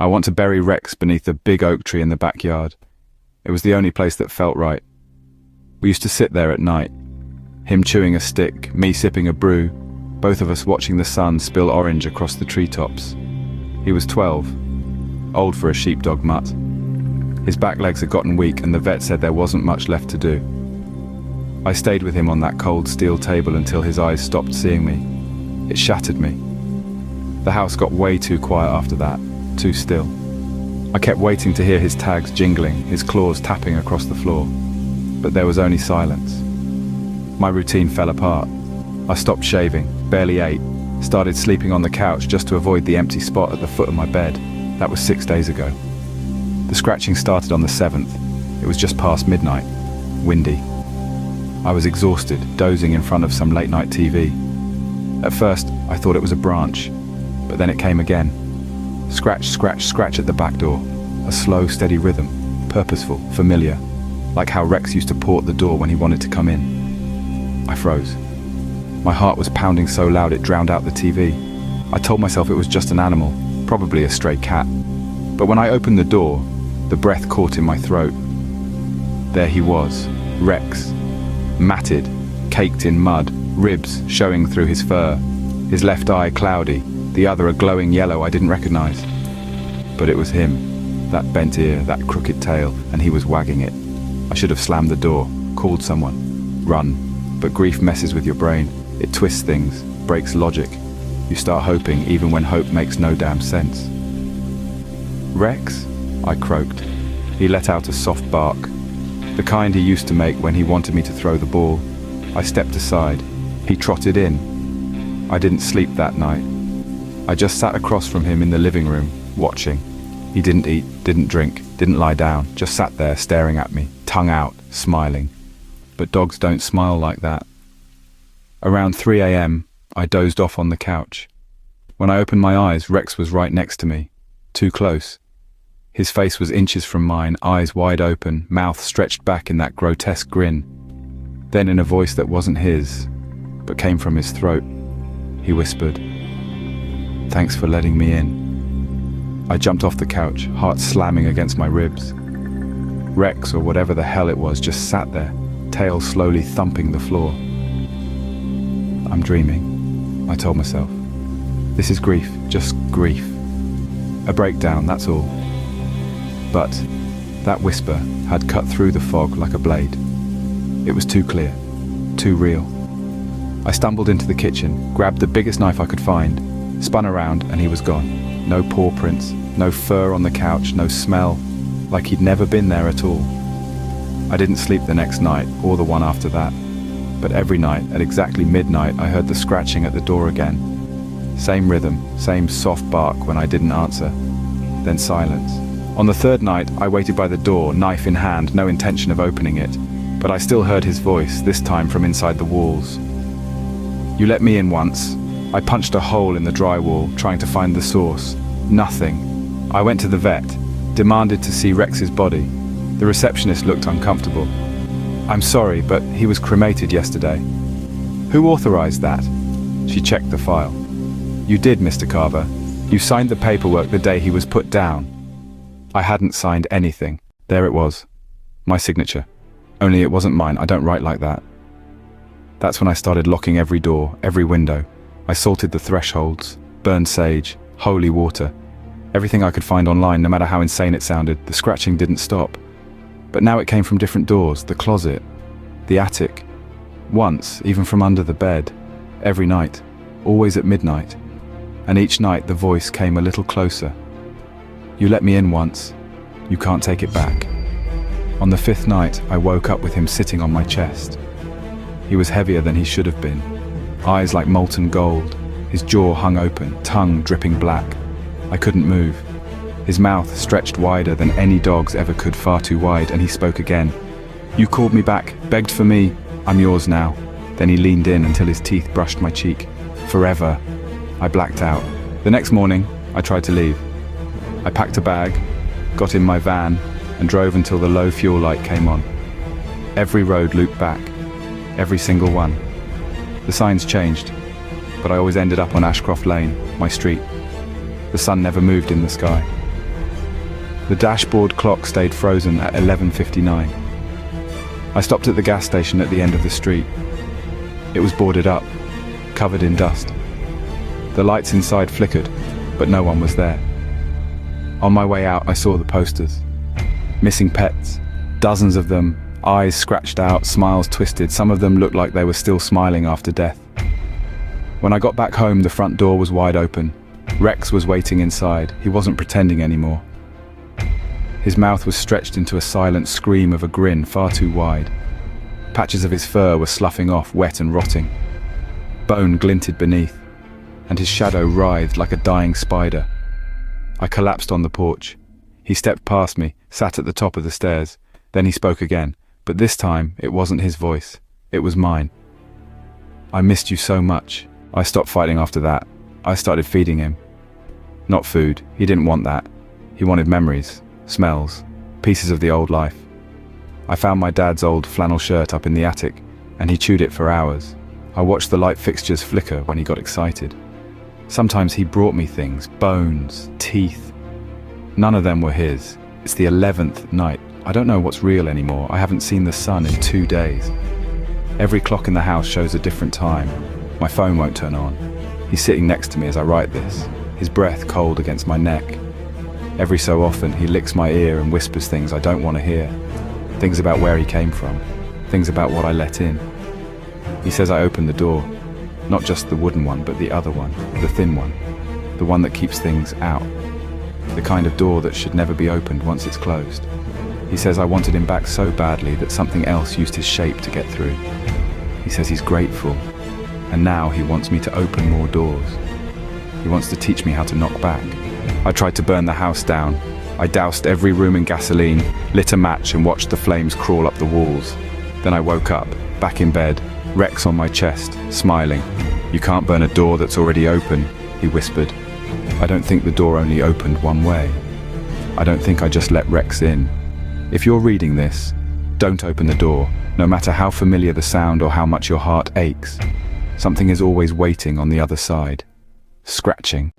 I want to bury Rex beneath a big oak tree in the backyard. It was the only place that felt right. We used to sit there at night, him chewing a stick, me sipping a brew, both of us watching the sun spill orange across the treetops. He was 12, old for a sheepdog mutt. His back legs had gotten weak and the vet said there wasn't much left to do. I stayed with him on that cold steel table until his eyes stopped seeing me. It shattered me. The house got way too quiet after that, too still. I kept waiting to hear his tags jingling, his claws tapping across the floor. But there was only silence. My routine fell apart. I stopped shaving, barely ate, started sleeping on the couch just to avoid the empty spot at the foot of my bed. That was 6 days ago. The scratching started on the 7th. It was just past midnight, windy. I was exhausted, dozing in front of some late-night TV. At first, I thought it was a branch, but then it came again. Scratch, scratch, scratch at the back door. A slow, steady rhythm, purposeful, familiar, like how Rex used to paw at the door when he wanted to come in. I froze. My heart was pounding so loud it drowned out the TV. I told myself it was just an animal, probably a stray cat. But when I opened the door, the breath caught in my throat. There he was, Rex, matted, caked in mud, ribs showing through his fur, his left eye cloudy, the other a glowing yellow I didn't recognize. But it was him, that bent ear, that crooked tail, and he was wagging it. I should have slammed the door, called someone, run. But grief messes with your brain. It twists things, breaks logic. You start hoping even when hope makes no damn sense. Rex? I croaked. He let out a soft bark, the kind he used to make when he wanted me to throw the ball. I stepped aside. He trotted in. I didn't sleep that night. I just sat across from him in the living room, watching. He didn't eat, didn't drink, didn't lie down, just sat there staring at me, tongue out, smiling. But dogs don't smile like that. Around 3 a.m., I dozed off on the couch. When I opened my eyes, Rex was right next to me, too close. His face was inches from mine, eyes wide open, mouth stretched back in that grotesque grin. Then in a voice that wasn't his, but came from his throat, he whispered, "Thanks for letting me in." I jumped off the couch, heart slamming against my ribs. Rex, or whatever the hell it was, just sat there, tail slowly thumping the floor. I'm dreaming, I told myself. This is grief, just grief. A breakdown, that's all. But that whisper had cut through the fog like a blade. It was too clear, too real. I stumbled into the kitchen, grabbed the biggest knife I could find, spun around, and he was gone. No paw prints, no fur on the couch, no smell, like he'd never been there at all. I didn't sleep the next night, or the one after that. But every night, at exactly midnight, I heard the scratching at the door again. Same rhythm, same soft bark when I didn't answer. Then silence. On the third night, I waited by the door, knife in hand, no intention of opening it. But I still heard his voice, this time from inside the walls. "You let me in once." I punched a hole in the drywall, trying to find the source. Nothing. I went to the vet, demanded to see Rex's body. The receptionist looked uncomfortable. "I'm sorry, but he was cremated yesterday." "Who authorized that?" She checked the file. "You did, Mr. Carver. You signed the paperwork the day he was put down." I hadn't signed anything. There it was. My signature. Only it wasn't mine. I don't write like that. That's when I started locking every door, every window. I salted the thresholds, burned sage, holy water. Everything I could find online, no matter how insane it sounded. The scratching didn't stop. But now it came from different doors, the closet, the attic. Once, even from under the bed. Every night. Always at midnight. And each night the voice came a little closer. "You let me in once. You can't take it back." On the 5th night, I woke up with him sitting on my chest. He was heavier than he should have been. Eyes like molten gold, his jaw hung open, tongue dripping black. I couldn't move. His mouth stretched wider than any dog's ever could, far too wide, and he spoke again. "You called me back, begged for me. I'm yours now." Then he leaned in until his teeth brushed my cheek. "Forever." I blacked out. The next morning, I tried to leave. I packed a bag, got in my van, and drove until the low fuel light came on. Every road looped back, every single one. The signs changed, but I always ended up on Ashcroft Lane, my street. The sun never moved in the sky. The dashboard clock stayed frozen at 11:59. I stopped at the gas station at the end of the street. It was boarded up, covered in dust. The lights inside flickered, but no one was there. On my way out, I saw the posters. Missing pets, dozens of them, eyes scratched out, smiles twisted. Some of them looked like they were still smiling after death. When I got back home, the front door was wide open. Rex was waiting inside. He wasn't pretending anymore. His mouth was stretched into a silent scream of a grin far too wide. Patches of his fur were sloughing off, wet and rotting. Bone glinted beneath, and his shadow writhed like a dying spider. I collapsed on the porch. He stepped past me, sat at the top of the stairs. Then he spoke again, but this time it wasn't his voice. It was mine. "I missed you so much." I stopped fighting after that. I started feeding him. Not food, he didn't want that. He wanted memories, smells, pieces of the old life. I found my dad's old flannel shirt up in the attic, and he chewed it for hours. I watched the light fixtures flicker when he got excited. Sometimes he brought me things, bones, teeth. None of them were his. It's the 11th night. I don't know what's real anymore. I haven't seen the sun in 2 days. Every clock in the house shows a different time. My phone won't turn on. He's sitting next to me as I write this, his breath cold against my neck. Every so often, he licks my ear and whispers things I don't want to hear. Things about where he came from. Things about what I let in. He says I opened the door. Not just the wooden one, but the other one, the thin one. The one that keeps things out. The kind of door that should never be opened once it's closed. He says I wanted him back so badly that something else used his shape to get through. He says he's grateful, and now he wants me to open more doors. He wants to teach me how to knock back. I tried to burn the house down. I doused every room in gasoline, lit a match and watched the flames crawl up the walls. Then I woke up, back in bed, Rex on my chest, smiling. "You can't burn a door that's already open," he whispered. I don't think the door only opened one way. I don't think I just let Rex in. If you're reading this, don't open the door, no matter how familiar the sound or how much your heart aches. Something is always waiting on the other side, scratching.